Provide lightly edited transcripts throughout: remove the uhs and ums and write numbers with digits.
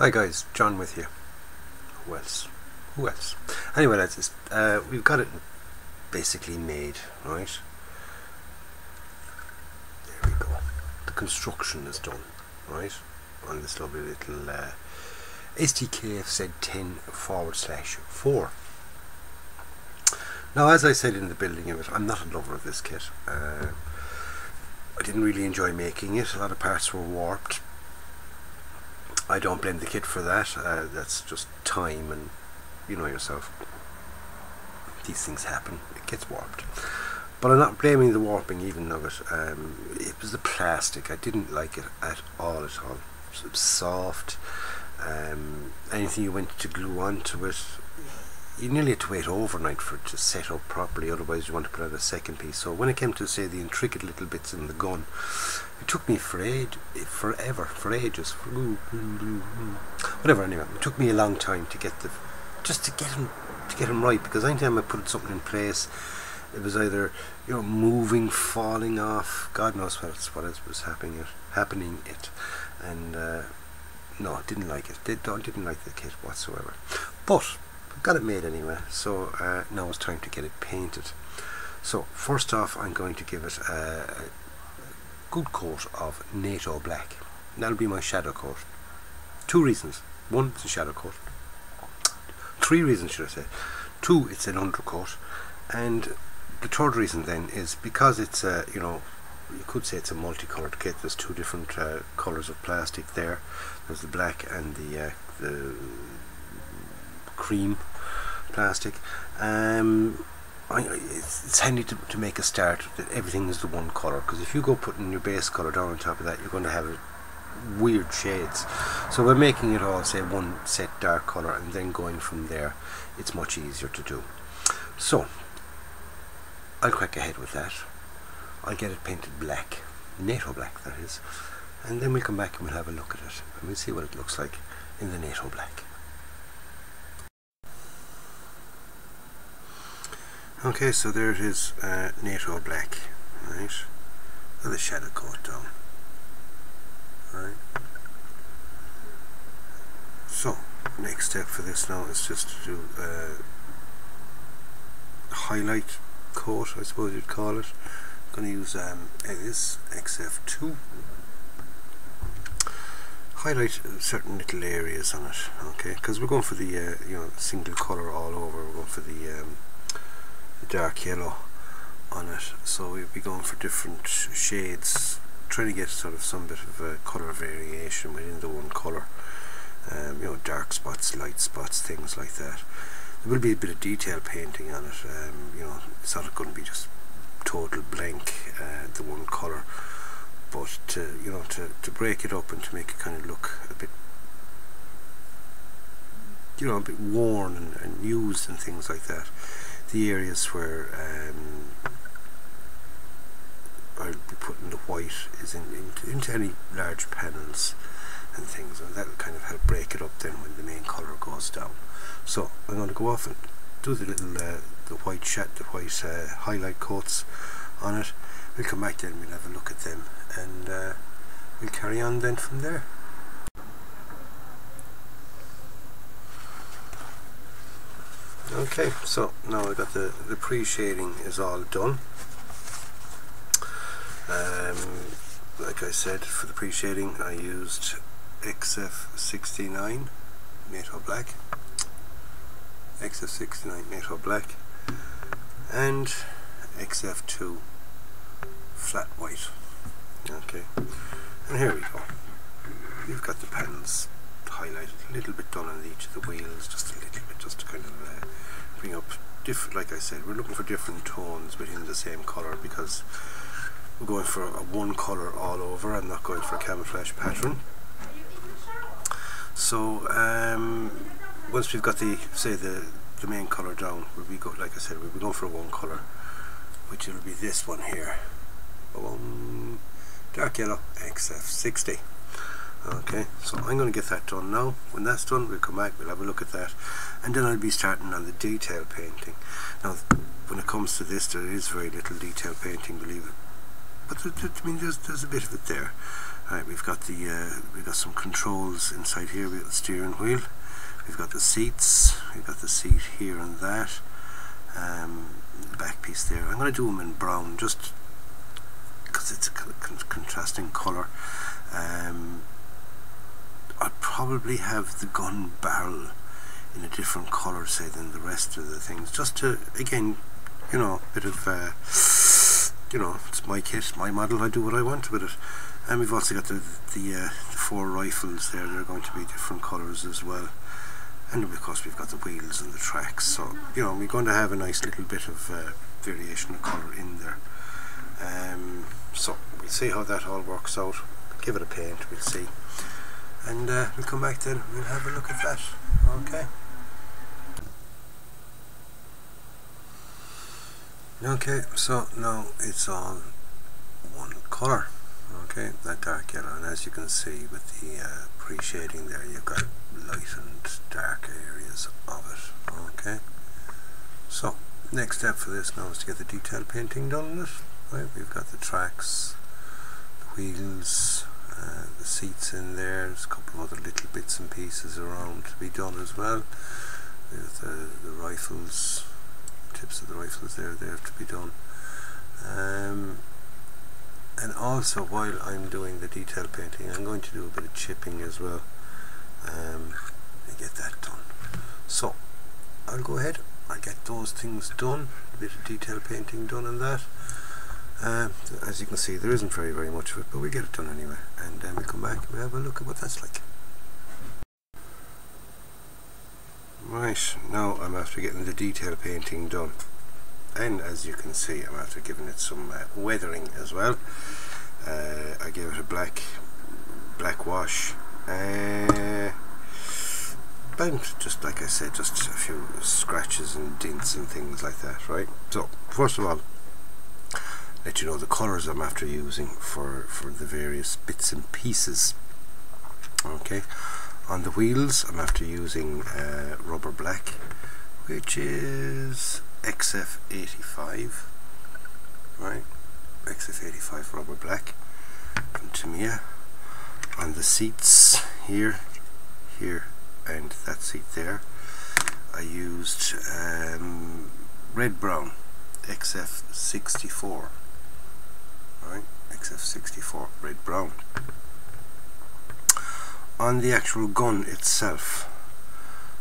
Hi guys, John with you. Who else? Who else? Anyway, that's just, we've got it basically made, right? There we go. The construction is done, right? On this lovely little Sd.Kfz 10/4. Now, as I said in the building of it, I'm not a lover of this kit. I didn't really enjoy making it. A lot of parts were warped. I don't blame the kit for that. That's just time, and you know yourself, these things happen. It gets warped, but I'm not blaming the warping even of it. It was the plastic. I didn't like it at all. It was soft. Anything you went to glue onto it, you nearly had to wait overnight for it to set up properly, otherwise you want to put on a second piece. So when it came to, say, the intricate little bits in the gun, it took me for ages. Whatever, anyway, it took me a long time to get to get him right, because anytime I put something in place, it was either, you know, moving, falling off, God knows what was happening, and no, didn't like it. Didn't like the kit whatsoever. But got it made anyway, so now it's time to get it painted. So first off, I'm going to give it a good coat of NATO black. That'll be my shadow coat. 2 reasons. 1, it's a shadow coat. 3 reasons, should I say. 2, it's an undercoat. And the third reason then is because it's a, you know, you could say it's a multicolored kit. There's 2 different colours of plastic there. There's the black and the cream plastic. It's handy to make a start that everything is the one colour, because if you go putting your base colour down on top of that, you're going to have weird shades. So by making it all, say, one set dark colour and then going from there, it's much easier to do. So I'll crack ahead with that. I'll get it painted black, NATO black that is, and then we'll come back and we'll have a look at it and we'll see what it looks like in the NATO black. Okay, so there it is, NATO black, right, with a shadow coat down, right. So, next step for this now is just to do a highlight coat, I suppose you'd call it. I'm going to use this XF2. Highlight certain little areas on it, okay, because we're going for the you know, single colour all over. We're going for the dark yellow on it, so we'll be going for different shades, trying to get sort of some bit of a colour variation within the one colour. You know, dark spots, light spots, things like that. There will be a bit of detail painting on it. You know, it's not going to be just total blank, the one colour, but you know, to break it up and to make it kind of look a bit, you know, a bit worn and used and things like that. The areas where I'll be putting the white is into any large panels and things, and that will kind of help break it up then when the main colour goes down. So I'm going to go off and do the little the white highlight coats on it. We'll come back then, we'll have a look at them, and we'll carry on then from there. Okay, so now I've got the pre-shading is all done. Like I said, for the pre-shading I used XF69 NATO black, XF69 NATO black, and XF2 flat white. Okay, and here we go. We've got the panels highlighted, a little bit done on each of the wheels, just a little bit, just to kind of bring up different. Like I said, we're looking for different tones within the same colour, because we're going for a one colour all over and not going for a camouflage pattern. So once we've got the main colour down, we'll be like I said, we'll be going for a one colour, which will be this one here, dark yellow XF60. Okay, so I'm going to get that done now. When that's done, we'll come back, we'll have a look at that, and then I'll be starting on the detail painting. Now, when it comes to this, there is very little detail painting, believe it, but I mean, there's a bit of it there. Right, we've got some controls inside here. We've got the steering wheel, we've got the seats, we've got the seat here and that, the back piece there. I'm going to do them in brown just because it's a contrasting colour. I'd probably have the gun barrel in a different colour, say, than the rest of the things, just to, again, you know, a bit of, you know, it's my kit, my model, I do what I want with it. And we've also got the 4 rifles there, they're going to be different colours as well. And of course we've got the wheels and the tracks, so, you know, we're going to have a nice little bit of variation of colour in there. So we'll see how that all works out, give it a paint, we'll see. And we'll come back then, we'll have a look at that, okay? Okay, so now it's all one colour, okay, that dark yellow, and as you can see with the pre-shading there, you've got light and dark areas of it, okay. So, next step for this now is to get the detail painting done on it, right, we've got the tracks, the wheels, the seats in there, there's a couple of other little bits and pieces around to be done as well, with the rifles, tips of the rifles there have to be done, and also while I'm doing the detail painting I'm going to do a bit of chipping as well, and get that done. So I'll go ahead, I'll get those things done, a bit of detail painting done on that. As you can see, there isn't very much of it, but we get it done anyway, and then we come back and we have a look at what that's like. Right, now I'm after getting the detail painting done, and as you can see I'm after giving it some weathering as well. I gave it a black wash, and just like I said, just a few scratches and dints and things like that, right? So first of all, let you know the colours I'm after using for the various bits and pieces, okay. On the wheels I'm after using rubber black, which is XF85, right, XF85 rubber black from Tamiya. On the seats here and that seat there, I used red brown XF64, right, XF64 red brown. On the actual gun itself,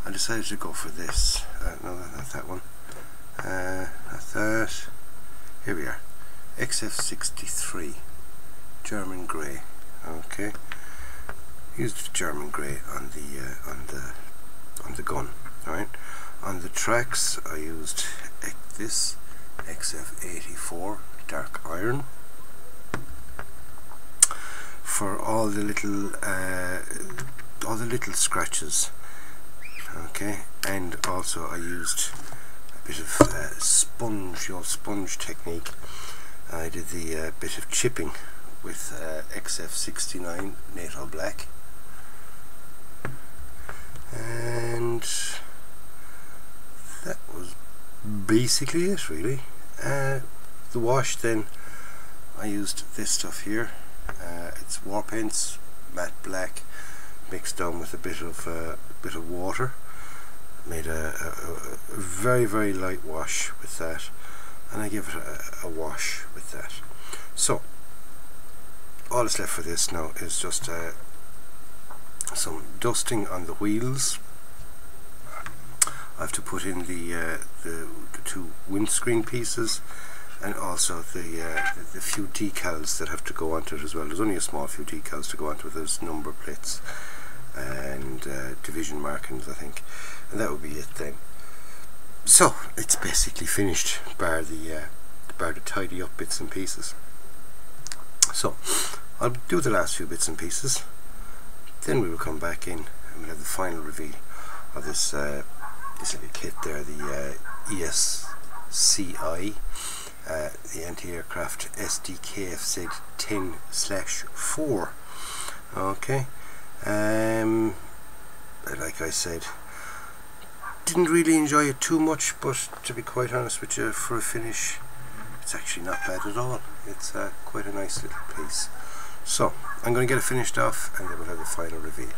I decided to go for this. No, not that one. Not that. Here we are. XF63 German grey. Okay. Used German grey on the gun. All right. On the tracks, I used this XF84 dark iron. For all the little scratches, okay, and also I used a bit of sponge technique. I did the bit of chipping with XF69 NATO black, and that was basically it, really. The wash, then I used this stuff here. It's war paints, matte black, mixed down with a bit of water. Made a very light wash with that, and I give it a wash with that. So all that's left for this now is just some dusting on the wheels. I have to put in the 2 windscreen pieces, and also the few decals that have to go onto it as well. There's only a small few decals to go onto it. There's number plates and division markings, I think, and that would be it then. So it's basically finished, bar the tidy up bits and pieces. So I'll do the last few bits and pieces, then we will come back in and we'll have the final reveal of this little kit there, the ESCI, the anti-aircraft Sd.Kfz 10/4. Okay, like I said, didn't really enjoy it too much, but to be quite honest with you, for a finish, it's actually not bad at all. It's quite a nice little piece. So I'm going to get it finished off and then we'll have the final reveal.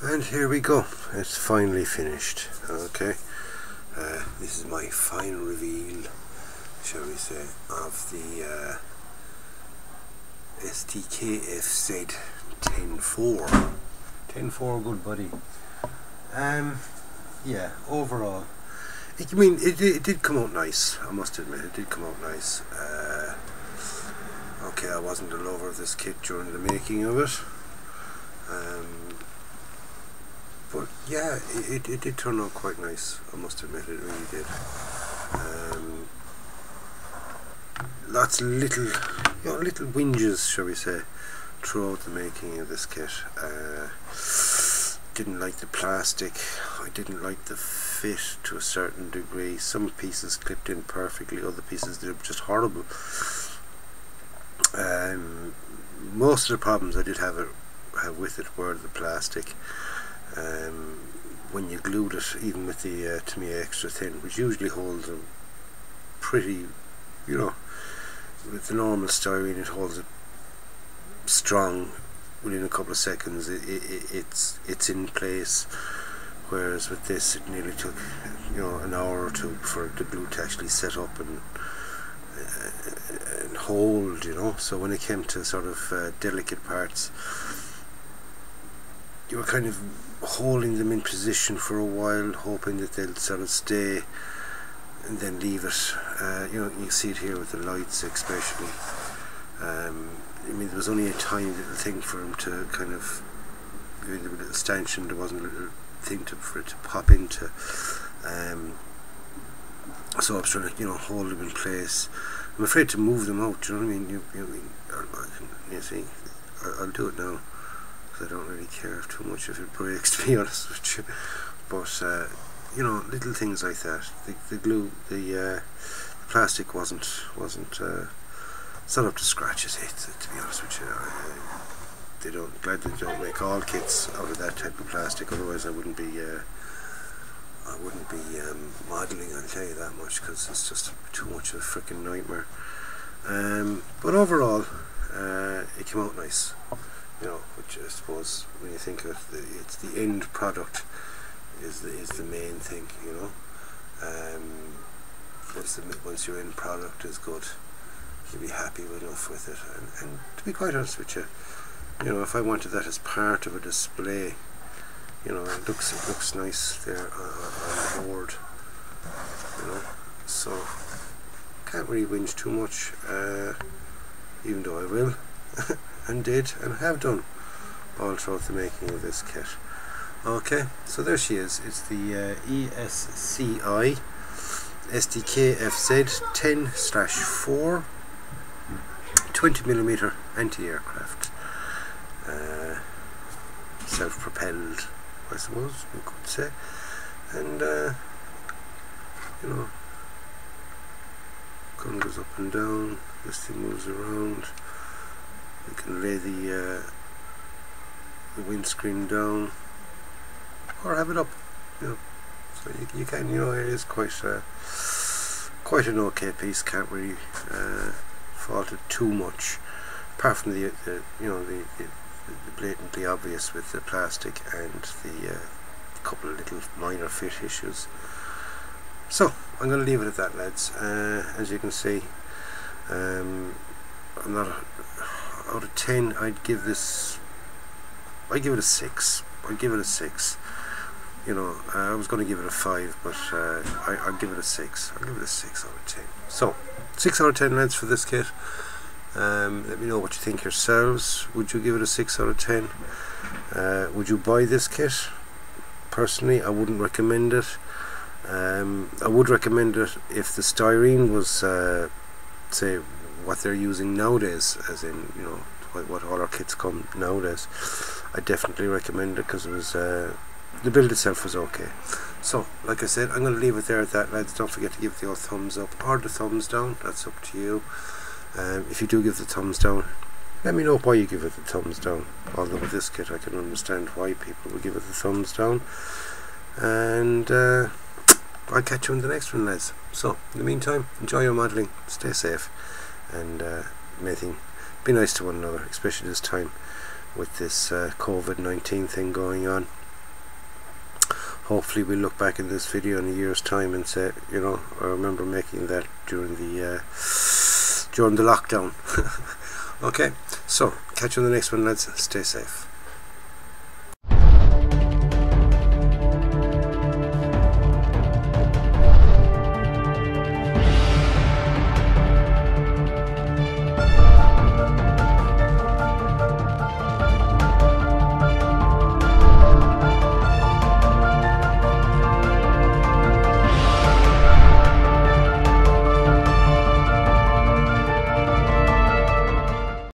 And here we go, it's finally finished. Okay, this is my final reveal, shall we say, of the Sd.Kfz 10.4. 10.4, good buddy. Yeah, overall, it did come out nice, I must admit, it did come out nice. Okay, I wasn't a lover of this kit during the making of it. But yeah, it did turn out quite nice, I must admit, it really did. Lots of little whinges, shall we say, throughout the making of this kit. Didn't like the plastic, I didn't like the fit to a certain degree. Some pieces clipped in perfectly, other pieces they were just horrible. Most of the problems I did have with it were the plastic. When you glued it, even with the Tamiya extra thin, which usually holds them pretty, you know, with the normal styrene it holds it strong within a couple of seconds. It's in place, whereas with this it nearly took, you know, an hour or two for the glue to actually set up and hold, you know. So when it came to sort of delicate parts, you were kind of holding them in position for a while, hoping that they'll sort of stay and then leave it. You know, you see it here with the lights especially. I mean, there was only a tiny little thing for them to kind of, there was a little stanchion, there wasn't a little thing for it to pop into. So I was trying to, you know, hold them in place. I'm afraid to move them out, do you know what I mean? You see, I'll do it now. I don't really care too much if it breaks, to be honest with you. But you know, little things like that. The glue, the plastic wasn't it's not up to scratch, is it? To be honest with you, glad they don't make all kits out of that type of plastic. Otherwise, I wouldn't be modelling. I'll tell you that much, because it's just too much of a freaking nightmare. But overall, it came out nice. You know, which I suppose when you think of it, it's the end product is the main thing, you know. Once your end product is good, you'll be happy enough with it. And to be quite honest with you, you know, if I wanted that as part of a display, you know, it looks nice there on the board, you know. So can't really whinge too much, even though I will. And did and have done all throughout the making of this kit. Okay, so there she is. It's the ESCI Sd.Kfz 10/4 20mm anti-aircraft, self-propelled, I suppose we could say. And you know, gun goes up and down, this thing moves around. You can lay the windscreen down or have it up, you know. So you can, you know, it is quite an okay piece. Can't really fault it too much, apart from the you know, the blatantly obvious with the plastic and the couple of little minor fit issues. So I'm going to leave it at that, lads. As you can see, I'm not out of 10. I'd give it a 6. I'd give it a 6. You know, I was going to give it a 5, but I'll give it a 6. I'll give it a 6 out of 10. So 6 out of 10, lads, for this kit. Let me know what you think yourselves. Would you give it a 6 out of 10? Would you buy this kit? Personally, I wouldn't recommend it. I would recommend it if the styrene was say what they're using nowadays, as in, you know, what all our kits come nowadays. I definitely recommend it, because it was the build itself was okay. So like I said, I'm going to leave it there at that, lads. Don't forget to give the old thumbs up or the thumbs down, that's up to you. If you do give the thumbs down, let me know why you give it the thumbs down. Although with this kit I can understand why people would give it the thumbs down. And I'll catch you in the next one, lads. So in the meantime, enjoy your modelling, stay safe, and may things be nice to one another, especially this time with this COVID-19 thing going on. Hopefully we'll look back in this video in a year's time and say, you know, I remember making that during the lockdown. Okay, so catch you on the next one, lads. Stay safe.